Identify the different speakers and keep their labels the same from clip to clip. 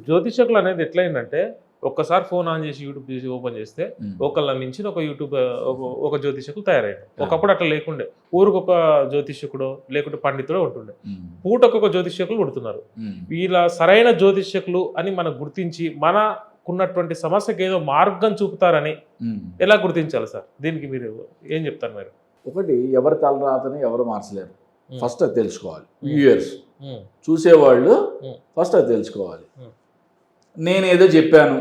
Speaker 1: జ్యోతిషకులు అనేది ఎట్లయిందంటే ఒక్కసారి phone on చేసి యూట్యూబ్ చేసి ఓపెన్ చేస్తే ఒకళ్ళ మించిన ఒక యూట్యూబ్ ఒక జ్యోతిషకులు తయారయ్యారు. ఒకప్పుడు అట్లా లేకుండే, ఊరికొక జ్యోతిషకుడో లేకుంటే పండితుడో ఉంటుండే, పూటకొక జ్యోతిషకులు పుడుతున్నారు. వీళ్ళ సరైన జ్యోతిషకులు అని మనం గుర్తించి మనకున్నటువంటి సమస్యకి ఏదో మార్గం చూపుతారని ఎలా గుర్తించాలి సార్? దీనికి మీరు ఏం చెప్తారు? మీరు
Speaker 2: ఒకటి, ఎవరి తలరాతని ఎవరు మార్చలేరు, ఫస్ట్ అది తెలుసుకోవాలి. వ్యూయర్స్ చూసేవాళ్ళు ఫస్ట్ అది తెలుసుకోవాలి. నేనేదో చెప్పాను,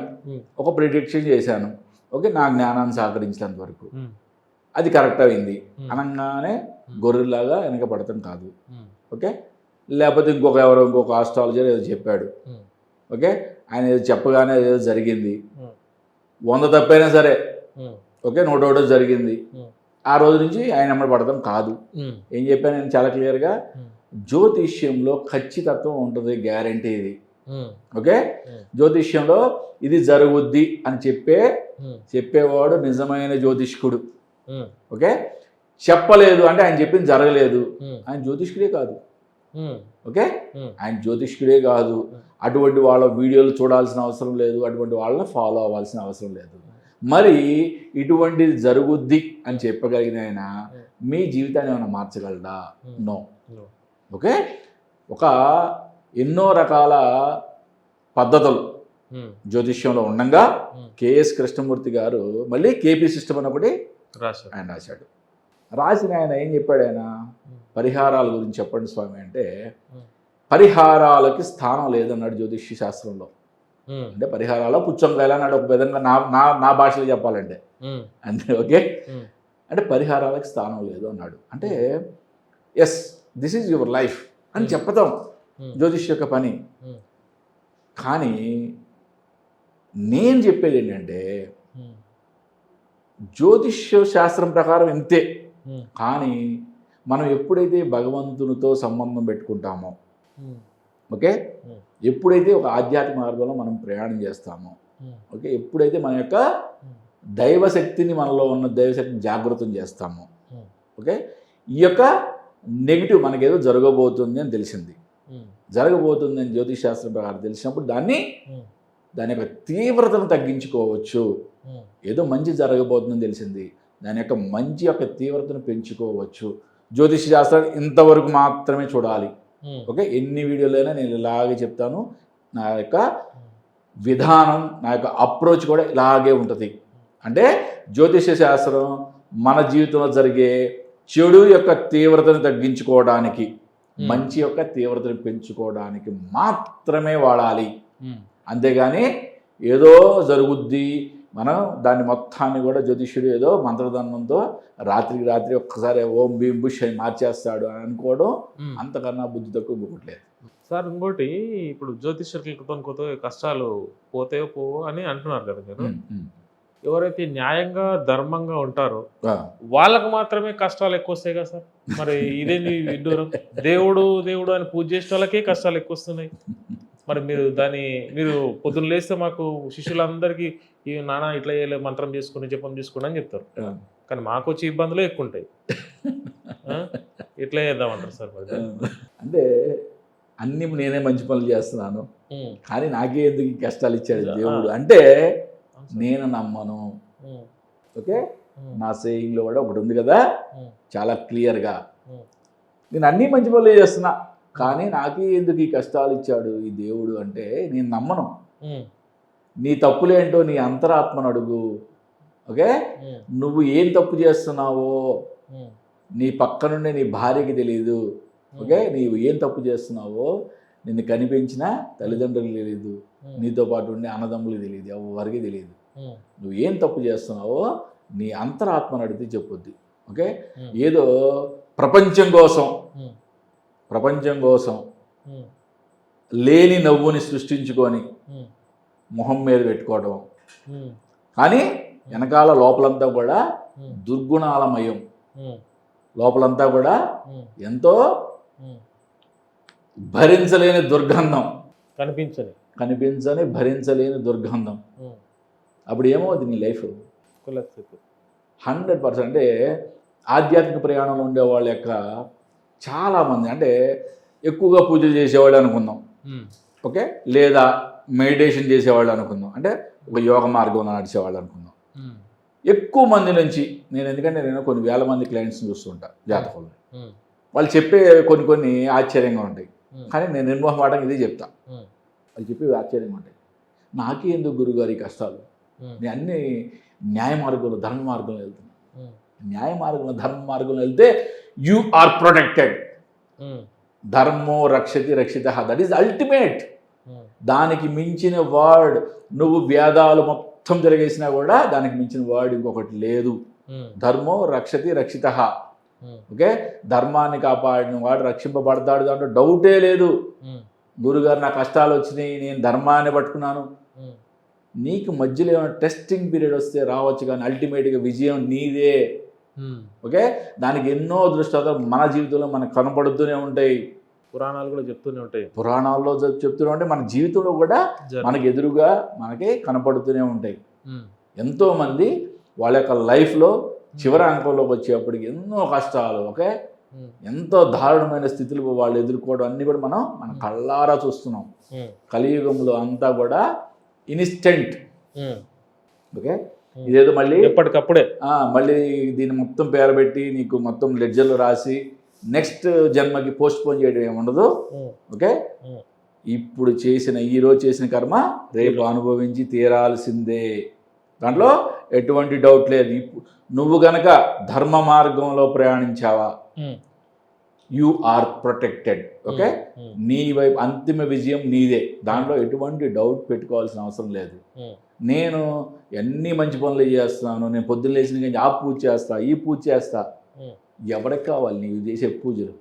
Speaker 2: ఒక ప్రిడిక్షన్ చేశాను, ఓకే, నా జ్ఞానాన్ని సహకరించినంత వరకు అది కరెక్ట్ అయింది అనగానే గొర్రెలాగా వెనక పడతాం కాదు, ఓకే. లేకపోతే ఇంకొక ఆస్ట్రాలజర్ ఏదో చెప్పాడు, ఓకే, ఆయన ఏదో చెప్పగానే ఏదో జరిగింది, 100 తప్పైనా సరే, ఓకే, 101 జరిగింది, ఆ రోజు నుంచి ఆయన అమ్మడి పడతాం కాదు. ఏం చెప్పాను నేను చాలా క్లియర్గా, జ్యోతిష్యంలో ఖచ్చితత్వం ఉంటుంది, గ్యారంటీ ఇది, ఓకే. జ్యోతిష్యంలో ఇది జరుగుద్ది అని చెప్పేవాడు నిజమైన జ్యోతిష్కుడు, ఓకే. చెప్పలేదు అంటే ఆయన చెప్పింది జరగలేదు, ఆయన జ్యోతిష్కుడే కాదు, ఓకే. ఆయన జ్యోతిష్కుడే కాదు. అటువంటి వాళ్ళ వీడియోలు చూడాల్సిన అవసరం లేదు, అటువంటి వాళ్ళని ఫాలో అవ్వాల్సిన అవసరం లేదు. మరి ఇటువంటిది జరుగుద్ది అని చెప్పగలిగిన ఆయన మీ జీవితాన్ని ఏమైనా మార్చగలడా? No, okay. ఎన్నో రకాల పద్ధతులు జ్యోతిష్యంలో ఉండగా కేఎస్ కృష్ణమూర్తి గారు మళ్ళీ కేపీ సిస్టమ్ అని ఒకటి ఆయన రాశాడు. రాసిన ఆయన ఏం చెప్పాడు, ఆయన పరిహారాల గురించి చెప్పండి స్వామి అంటే, పరిహారాలకి స్థానం లేదన్నాడు జ్యోతిష్య శాస్త్రంలో. అంటే పరిహారాలు పుచ్చంకాయలు అన్నాడు ఒక విధంగా, నా భాషలో చెప్పాలంటే అంతే, ఓకే. అంటే పరిహారాలకి స్థానం లేదు అన్నాడు. అంటే yes, this is your life అని చెప్పతాం జ్యోతిష్ యొక్క పని. కానీ నేను చెప్పేది ఏంటంటే, జ్యోతిష్య శాస్త్రం ప్రకారం ఇంతే, కానీ మనం ఎప్పుడైతే భగవంతునితో సంబంధం పెట్టుకుంటామో, ఓకే, ఎప్పుడైతే ఒక ఆధ్యాత్మిక మార్గంలో మనం ప్రయాణం చేస్తామో, ఓకే, ఎప్పుడైతే మన యొక్క దైవశక్తిని, మనలో ఉన్న దైవశక్తిని జాగృతం చేస్తామో, ఓకే, ఈ యొక్క నెగిటివ్ మనకేదో జరగబోతుంది అని తెలిసింది, జరగబోతుంది అని జ్యోతిష్ శాస్త్రం ప్రకారం తెలిసినప్పుడు దాని యొక్క తీవ్రతను తగ్గించుకోవచ్చు. ఏదో మంచి జరగబోతుందని తెలిసింది, దాని యొక్క మంచి యొక్క తీవ్రతను పెంచుకోవచ్చు. జ్యోతిష్ శాస్త్రాన్ని ఇంతవరకు మాత్రమే చూడాలి, ఓకే. ఎన్ని వీడియోలైనా నేను ఇలాగే చెప్తాను, నా యొక్క విధానం, నా యొక్క అప్రోచ్ కూడా ఇలాగే ఉంటుంది. అంటే జ్యోతిష శాస్త్రం మన జీవితంలో జరిగే చెడు యొక్క తీవ్రతను తగ్గించుకోవడానికి, మంచి యొక్క తీవ్రతను పెంచుకోవడానికి మాత్రమే వాడాలి. అంతేగాని ఏదో జరుగుద్ది, మనం దాన్ని మొత్తాన్ని కూడా జ్యోతిష్యుడు ఏదో మంత్రదండంతో రాత్రికి రాత్రి ఒక్కసారి ఓం భీం బుష్ అని మార్చేస్తాడు అని అనుకోవడం అంతకన్నా బుద్ధి తక్కువ ఇంకొకట్లేదు
Speaker 1: సార్. ఇంకోటి, ఇప్పుడు జ్యోతిష్యులతో కష్టాలు పోతే పోవు అని అంటున్నారు కదా మీరు. ఎవరైతే న్యాయంగా ధర్మంగా ఉంటారో వాళ్ళకు మాత్రమే కష్టాలు ఎక్కువ వస్తాయి కదా సార్. మరి ఇదేంటి విడ్డూరం? దేవుడు అని పూజ చేసే వాళ్ళకే కష్టాలు ఎక్కువ వస్తున్నాయి. మరి మీరు పొద్దున్న లేస్తే మాకు శిష్యులందరికీ ఈ నాన్న ఇట్లా మంత్రం చేసుకుని జపం చేసుకుని అని చెప్తారు, కానీ మాకు వచ్చే ఇబ్బందులు ఎక్కువ ఉంటాయి. ఎట్లా చేద్దామంటారు సార్?
Speaker 2: అంటే అన్ని నేనే మంచి పనులు చేస్తున్నాను, కానీ నాకే ఎందుకు కష్టాలు ఇచ్చాడు దేవుడు అంటే నేను నమ్మను, ఓకే. నా సేయింగ్లో కూడా ఒకటి ఉంది కదా చాలా క్లియర్గా, నేను అన్ని మంచి పనులు చేస్తున్నా, కానీ నాకే ఎందుకు ఈ కష్టాలు ఇచ్చాడు ఈ దేవుడు అంటే నేను నమ్మను. నీ తప్పులేంటో నీ అంతరాత్మను అడుగు, ఓకే. నువ్వు ఏం తప్పు చేస్తున్నావో నీ పక్క నుండి నీ భార్యకి తెలియదు, ఓకే. నీవు ఏం తప్పు చేస్తున్నావో నిన్ను కనిపించిన తల్లిదండ్రులకు తెలియదు, నీతో పాటు ఉండే అన్నదమ్ములకు తెలియదు, ఎవరికి తెలియదు. నువ్వు ఏం తప్పు చేస్తున్నావో నీ అంతరాత్మను అడిగితే చెప్పుద్ది, ఓకే. ఏదో ప్రపంచం కోసం లేని నవ్వుని సృష్టించుకొని మొహం మీద పెట్టుకోవడం, కానీ వెనకాల లోపలంతా కూడా దుర్గుణాలమయం, లోపలంతా కూడా ఎంతో భరించలేని దుర్గంధం, కనిపించని భరించలేని దుర్గంధం. అప్పుడు ఏమవుతుంది నీ లైఫ్? 100%. అంటే ఆధ్యాత్మిక ప్రయాణంలో ఉండే వాళ్ళ యొక్క చాలామంది అంటే ఎక్కువగా పూజలు చేసేవాళ్ళు అనుకుందాం, ఓకే. లేదా మెడిటేషన్ చేసేవాళ్ళు అనుకుందాం, అంటే ఒక యోగ మార్గంలో నడిచేవాళ్ళు అనుకుందాం. ఎక్కువ మంది నుంచి ఎందుకంటే నేను కొన్ని వేల మంది క్లయింట్స్ని చూస్తుంటా జాతకులు, వాళ్ళు చెప్పే కొన్ని ఆశ్చర్యంగా ఉంటాయి. కానీ నేను నిర్మోహమాటంగా ఇదే చెప్తా, వాళ్ళు చెప్పేవి ఆశ్చర్యంగా ఉంటాయి. నాకే ఎందుకు గురుగారు ఈ కష్టాలు, నేను అన్ని న్యాయ మార్గంలో ధర్మ మార్గంలో వెళ్తున్నా. న్యాయ మార్గంలో ధర్మ మార్గంలో వెళ్తే యు ఆర్ ప్రొటెక్టెడ్. ధర్మో రక్షతి రక్షిత, దట్ ఈస్ అల్టిమేట్. దానికి మించిన వర్డ్, నువ్వు వేదాలు మొత్తం జరిగేసినా కూడా దానికి మించిన వర్డ్ ఇంకొకటి లేదు. ధర్మో రక్షతి రక్షిత. ఓకే, ధర్మాన్ని కాపాడిన వాడు రక్షింపబడతాడు, దాంట్లో డౌటే లేదు. గురుగారు నా కష్టాలు వచ్చినాయి, నేను ధర్మాన్ని పట్టుకున్నాను. నీకు మధ్యలో ఏమైనా టెస్టింగ్ పీరియడ్ వస్తే రావచ్చు, కానీ అల్టిమేట్గా విజయం నీదే. ఓకే, దానికి ఎన్నో దృష్టాలు మన జీవితంలో మనకు కనపడుతూనే ఉంటాయి.
Speaker 1: పురాణాలు కూడా చెప్తూనే ఉంటాయి,
Speaker 2: పురాణాల్లో చెప్తూనే ఉంటాయి, మన జీవితంలో కూడా మనకి ఎదురుగా మనకి కనపడుతూనే ఉంటాయి. ఎంతోమంది వాళ్ళ యొక్క లైఫ్లో చివరి అంకంలోకి వచ్చేప్పటికి ఎన్నో కష్టాలు, ఓకే, ఎంతో దారుణమైన స్థితులు వాళ్ళు ఎదుర్కోవడం అన్నీ కూడా మన కళ్ళారా చూస్తున్నాం. కలియుగంలో అంతా కూడా ఇన్స్టెంట్. ఓకే, ఇదేదో మళ్ళీ
Speaker 1: ఎప్పటికప్పుడే
Speaker 2: మళ్ళీ దీన్ని మొత్తం పేరబెట్టి నీకు మొత్తం లెడ్జర్లో రాసి నెక్స్ట్ జన్మకి పోస్ట్ పోన్ చేయడం ఏముండదు. ఓకే, ఇప్పుడు ఈరోజు చేసిన కర్మ రేపు అనుభవించి తీరాల్సిందే, దాంట్లో ఎటువంటి డౌట్ లేదు. నువ్వు గనక ధర్మ మార్గంలో ప్రయాణించావా, యు ఆర్ ప్రొటెక్టెడ్. ఓకే, నీ వైపు అంతిమ విజయం నీదే, దాంట్లో ఎటువంటి డౌట్ పెట్టుకోవాల్సిన అవసరం లేదు. నేను ఎన్ని మంచి పనులు చేస్తున్నాను, నేను పొద్దున్న లేచిన కానీ ఆ పూజ చేస్తా, ఈ పూజ చేస్తా, ఎవరికి కావాలి నీవు చేసే పూజలు?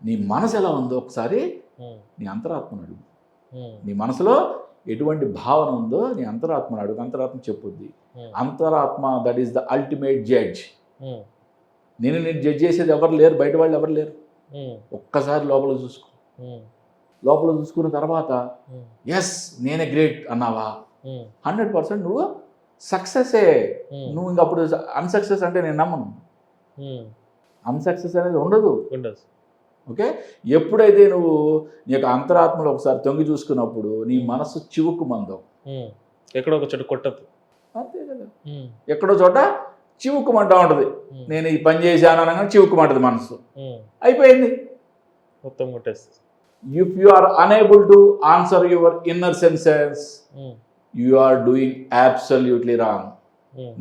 Speaker 2: నీ మనసు ఎలా ఉందో ఒకసారి నీ అంతరాత్మను అడుగు. నీ మనసులో ఎటువంటి భావన ఉందో నీ అంతరాత్మను అడుగు, అంతరాత్మ చెప్పుద్ది. అంతరాత్మ that is the ultimate judge. నేను జడ్జ్ చేసేది ఎవరు లేరు, బయట వాళ్ళు ఎవరు లేరు. ఒక్కసారి లోపల చూసుకో, లోపల చూసుకున్న తర్వాత ఎస్ నేనే గ్రేట్ అన్నావా, 100% నువ్వు సక్సెసే. నువ్వు ఇంకప్పుడు అన్సక్సెస్ అంటే నేను నమ్మను. అన్సక్సెస్ అనేది ఉండదు. ఓకే, ఎప్పుడైతే నువ్వు నీ యొక్క అంతరాత్మలో ఒకసారి తొంగి చూసుకున్నప్పుడు నీ మనసు చివుకు మందం,
Speaker 1: ఎక్కడో ఒక చోట కొట్టదు.
Speaker 2: అంతే కదా, ఎక్కడో చోట చివుకుమంటా ఉంటుంది. నేను ఈ పని చేశాను అనగానే చివుకుమంటది మనసు, అయిపోయింది,
Speaker 1: మొత్తం కొట్టేస్తుంది.
Speaker 2: If you are unable to answer your inner senses, you are doing absolutely wrong.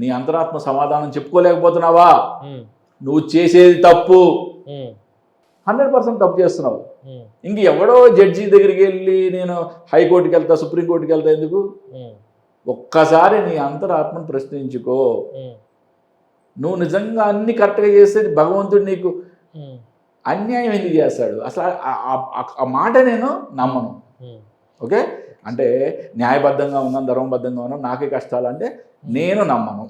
Speaker 2: నీ అంతరాత్మ సమాధానం చెప్పుకోలేకపోతున్నావా, నువ్వు చేసేది తప్పు, 100% తప్పు చేస్తున్నావు. ఇంక ఎవడో జడ్జి దగ్గరికి వెళ్ళి నేను హైకోర్టుకి వెళ్తా, సుప్రీంకోర్టుకి వెళ్తా ఎందుకు? ఒక్కసారి నీ అంతరాత్మను ప్రశ్నించుకో. నువ్వు నిజంగా అన్ని కరెక్ట్గా చేస్తే భగవంతుడు నీకు అన్యాయం ఎందుకు చేస్తాడు? అసలు ఆ మాట నేను నమ్మను. ఓకే, అంటే న్యాయబద్ధంగా ఉన్నాను, ధర్మబద్ధంగా ఉన్నాను, నాకే కష్టాలు అంటే నేను నమ్మను.